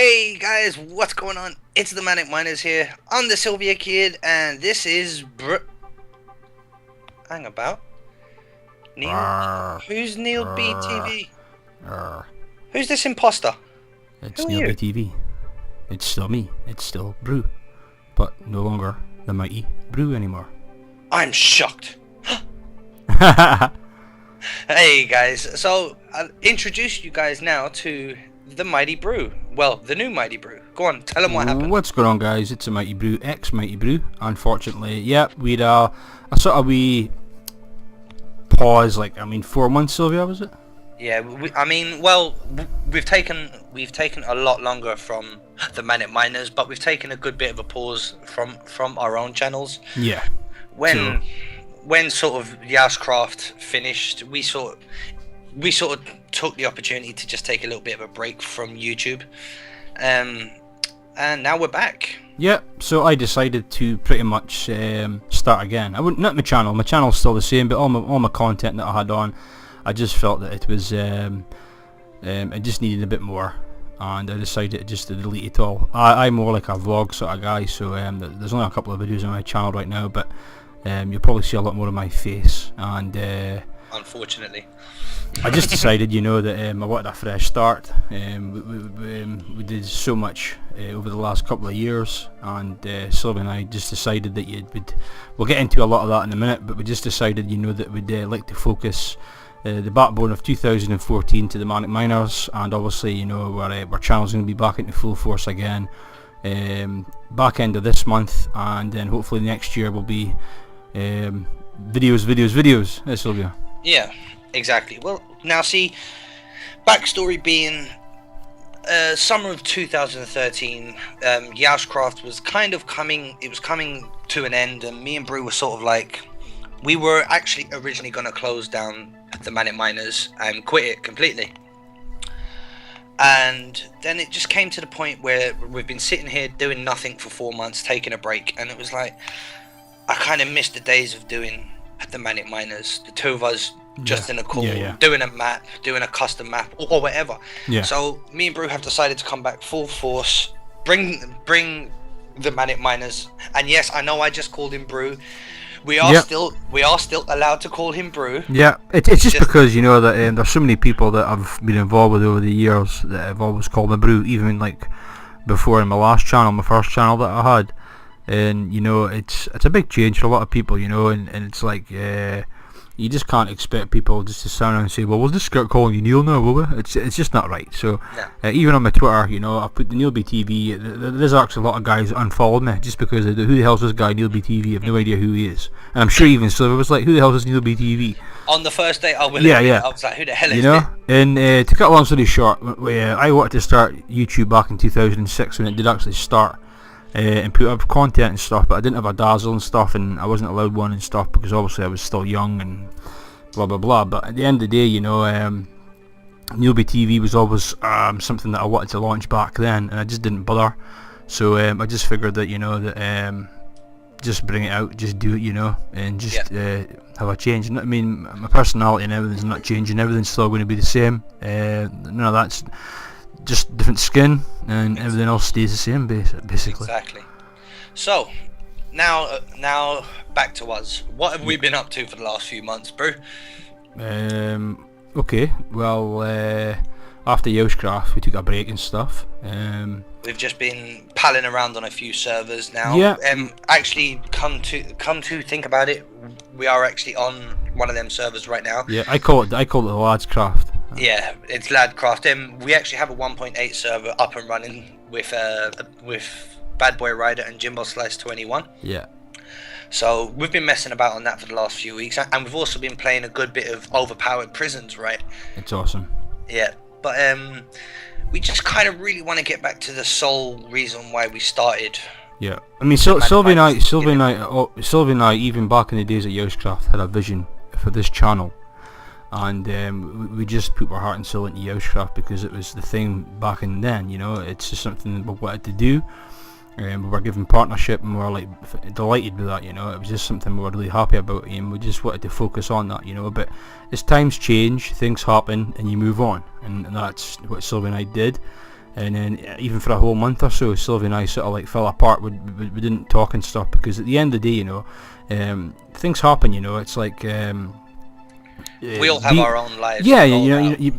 Hey guys, what's going on? It's the TheManicMinerz here. I'm the Sylvia Kid, and this is Hang about. Neil? Arr, Who's Neil arr, BTV? arr. Who's this imposter? It's Who are Neil you? BTV. It's still me. It's still Brew. But no longer the mighty Brew anymore. I'm shocked. Hey guys, so I'll introduce you guys now to the Mighty Brew. Well, the new Mighty Brew. Go on, tell them what happened. What's going on, guys? It's a Mighty Brew, ex-Mighty Brew. Unfortunately, yep, we'd a sort of wee pause, 4 months, Sylvia, was it? Yeah, we've taken a lot longer from the TheManicMinerz, but we've taken a good bit of a pause from our own channels. Yeah. When sort of Yascraft finished, we sort of took the opportunity to just take a little bit of a break from YouTube, and now we're back. Yeah, so I decided to pretty much start again. I wouldn't, not my channel. My channel's still the same, but all my content that I had on, I just felt that it was it just needed a bit more, and I decided just to delete it all. I'm more like a vlog sort of guy, so there's only a couple of videos on my channel right now, but you'll probably see a lot more of my face, and Unfortunately, I just decided, that I wanted a fresh start. We did so much over the last couple of years, and Sylvia and I just decided that we'll get into a lot of that in a minute, but we just decided, that we'd like to focus the backbone of 2014 to TheManicMinerz, and obviously, our channel's going to be back into full force again back end of this month, and then hopefully next year will be videos, Sylvia. yeah, exactly. Well, now see, backstory being summer of 2013, Yascraft was kind of coming to an end, and me and Brew were sort of like, we were actually originally going to close down the TheManicMinerz and quit it completely. And then it just came to the point where we've been sitting here doing nothing for 4 months, taking a break, and it was like, I kind of missed the days of doing the TheManicMinerz, the two of us just in a call, doing a map, doing a custom map, or whatever. Yeah. So me and Brew have decided to come back full force, bring the TheManicMinerz, and yes, I know I just called him Brew. We are still allowed to call him Brew. Yeah, it's just because that there's so many people that I've been involved with over the years that have always called me Brew, even like before in my last channel, my first channel that I had, and it's a big change for a lot of people, and it's like you just can't expect people just to stand around and say, well, we'll just start calling you Neil now, will we? It's just not right. So even on my Twitter, I put the Neil BTV. There's actually a lot of guys that unfollowed me just because of who the hell's this guy Neil BTV? I have no idea who he is, and I'm sure even Silver was like, who the hell is Neil BTV? On the first day, I was like, who the hell is this? And to cut a long story short, I wanted to start YouTube back in 2006 when it did actually start. And put up content and stuff, but I didn't have a dazzle and stuff, and I wasn't allowed one and stuff because obviously I was still young and blah blah blah. But at the end of the day, Neil BTV was always something that I wanted to launch back then, and I just didn't bother. So I just figured that just bring it out, just do it, and just have a change. I mean, my personality and everything's not changing. Everything's still going to be the same. None of that's just different skin, and everything else stays the same, basically. Exactly. So now back to us. What have we been up to for the last few months, Brew? Okay, well, after Yoscraft we took a break and stuff. We've just been palling around on a few servers now. Yeah. Actually, come to think about it, we are actually on one of them servers right now. Yeah, I call it the Ladscraft. Yeah, it's Ladcraft. We actually have a 1.8 server up and running with Bad Boy Rider and Jimbo Slice 21. Yeah. So we've been messing about on that for the last few weeks, and we've also been playing a good bit of Overpowered Prisons, right? It's awesome. Yeah, but we just kind of really want to get back to the sole reason why we started. Yeah, I mean, Sylvia and I, even back in the days at Yoscraft, had a vision for this channel. And we just put our heart and soul into Yoscraft because it was the thing back in then, it's just something we wanted to do. We were given partnership and we were delighted with that, it was just something we were really happy about, and we just wanted to focus on that, but as times change, things happen and you move on, and that's what Sylvia and I did. And then even for a whole month or so, Sylvie and I sort of like fell apart. We didn't talk and stuff, because at the end of the day, you know, things happen. You know, it's like we all have our own lives. Yeah,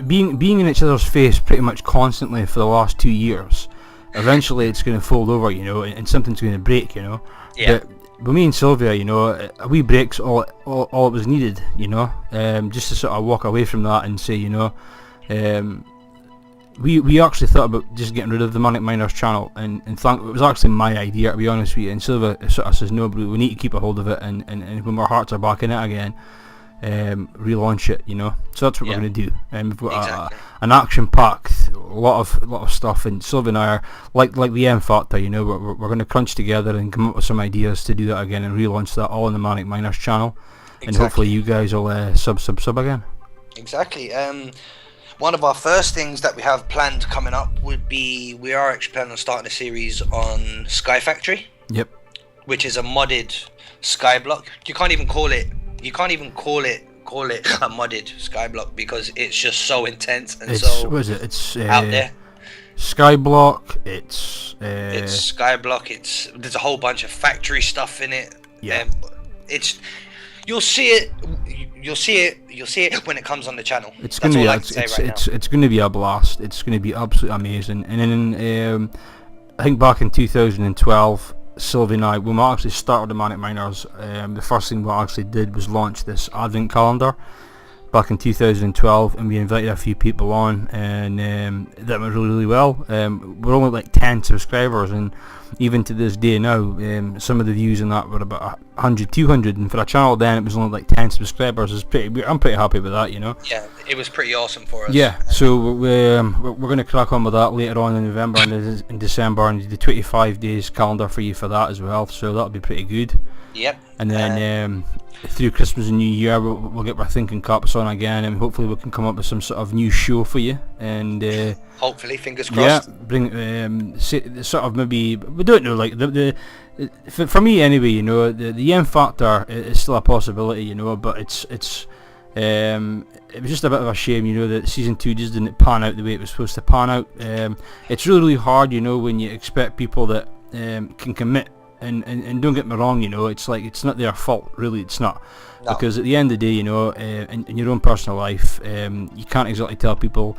being in each other's face pretty much constantly for the last 2 years. Eventually, it's going to fold over, you know, and something's going to break, you know. Yeah. But me and Sylvia, you know, a wee break's all it was needed, you know. Just to sort of walk away from that and say, you know, we actually thought about just getting rid of the TheManicMinerz channel, and it was actually my idea, to be honest with you. And Sylvia sort of says, no, but we need to keep a hold of it, and when our hearts are back in it again, relaunch it, you know. So that's what we're going to do. And we've got an action-packed lot of stuff, and Sylvia and I are like the M Factor, you know. We're going to crunch together and come up with some ideas to do that again and relaunch that all on the TheManicMinerz channel, and hopefully you guys will sub again. Exactly. One of our first things that we have planned coming up would be, we are actually planning on starting a series on Sky Factory. Yep. Which is a modded skyblock. You can't even call it a modded skyblock, because it's just so intense and it's out there. Skyblock. It's skyblock. There's a whole bunch of factory stuff in it. Yeah. You'll see it when it comes on the channel. It's going to be a blast. It's going to be absolutely amazing. And then I think back in 2012, Sylvie and I, when we actually started TheManicMinerz, the first thing we actually did was launch this advent calendar back in 2012, and we invited a few people on, and that went really, really well. We're only like 10 subscribers, and even to this day now, some of the views in that were about 100, 200, and for a channel then it was only like 10 subscribers. I'm pretty happy with that, you know. Yeah, it was pretty awesome for us. Yeah, so we're going to crack on with that later on in November and in December, and the 25 days calendar for you for that as well, so that'll be pretty good. Yep. And then through Christmas and New Year, we'll get our thinking caps on again, and hopefully we can come up with some sort of new show for you. And hopefully, fingers crossed. Yeah, bring sort of, maybe, we don't know, like for me anyway, you know, the M Factor is still a possibility, you know, but it was just a bit of a shame, you know, that season 2 just didn't pan out the way it was supposed to pan out. It's really, really hard, you know, when you expect people that can commit. And don't get me wrong, you know, it's like, it's not their fault, really, it's not. No. Because at the end of the day, you know, in your own personal life, you can't exactly tell people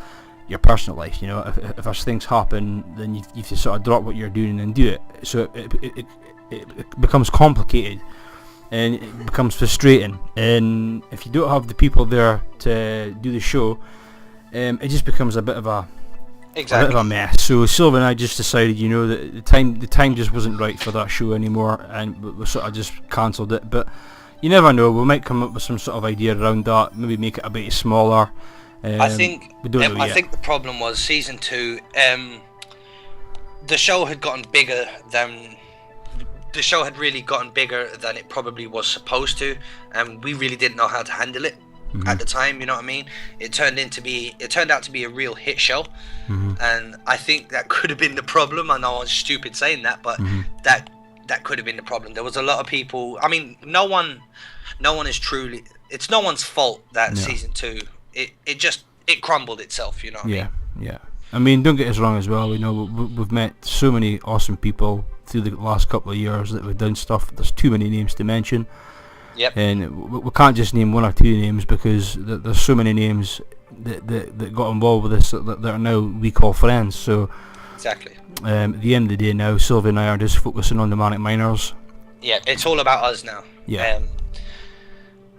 your personal life, you know. If as things happen, then you have to sort of drop what you're doing and do it. So it becomes complicated, and it becomes frustrating, and if you don't have the people there to do the show, it just becomes a bit of a mess. So Sylvia and I just decided, you know, that the time just wasn't right for that show anymore, and we sort of just cancelled it. But you never know, we might come up with some sort of idea around that, maybe make it a bit smaller. I think the problem was season 2, the show had really gotten bigger than it probably was supposed to, and we really didn't know how to handle it. Mm-hmm. At the time, you know what I mean? It turned out to be a real hit show, mm-hmm. and I think that could have been the problem. I know I was stupid saying that, but mm-hmm. that could have been the problem. There was a lot of people. I mean, no one is truly. It's no one's fault that season 2. It crumbled itself. You know what I mean? Yeah. I mean, don't get us wrong as well. You know, we've met so many awesome people through the last couple of years that we've done stuff. There's too many names to mention. Yep. And we can't just name 1 or 2 names, because there's so many names that got involved with this that are now we call friends. So exactly. At the end of the day now, Sylvia and I are just focusing on TheManicMinerz. Yeah, it's all about us now. Yeah.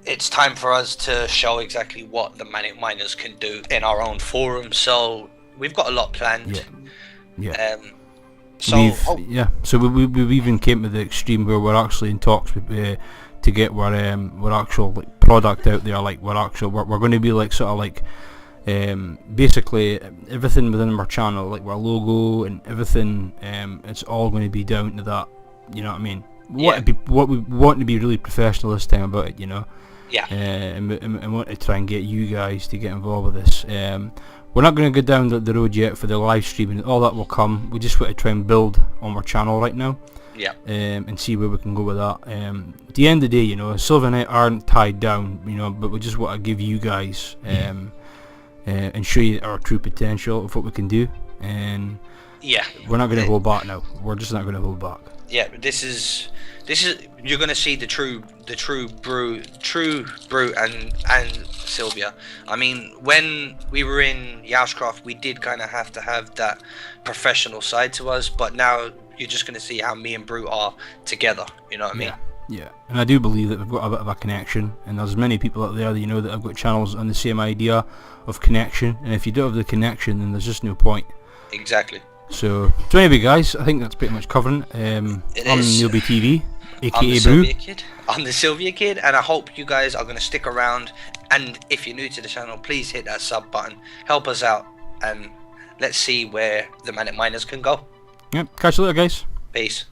It's time for us to show exactly what TheManicMinerz can do in our own forum. So we've got a lot planned. Yeah. So we've even came to the extreme where we're actually in talks with. To get our actual like product out there, like we're going to be like sort of like basically everything within our channel, like our logo and everything, it's all going to be down to that, you know what I mean? What we want to be really professional this time about it, you know. Yeah. And want to try and get you guys to get involved with this. We're not going to go down the road yet for the live streaming. All that will come. We just want to try and build on our channel right now. Yeah. And see where we can go with that. At the end of the day, you know, Sylvia and I aren't tied down, you know, but we just want to give you guys and show you our true potential of what we can do. and Yeah, we're not going to hold back now. We're just not going to hold back. yeah. This is you're gonna see the true Brute and Sylvia. I mean, when we were in Yashcraft, we did kind of have to have that professional side to us, but now you're just gonna see how me and Brute are together. You know what I mean? Yeah, and I do believe that we've got a bit of a connection, and there's many people out there that that have got channels on the same idea of connection, and if you don't have the connection, then there's just no point. Exactly. So anyway, guys, I think that's pretty much covering. I'm Newbie TV, aka Brew. I'm the Sylvia Kid, and I hope you guys are going to stick around. And if you're new to the channel, please hit that sub button. Help us out, and let's see where the TheManicMinerz can go. Yep, catch you later, guys. Peace.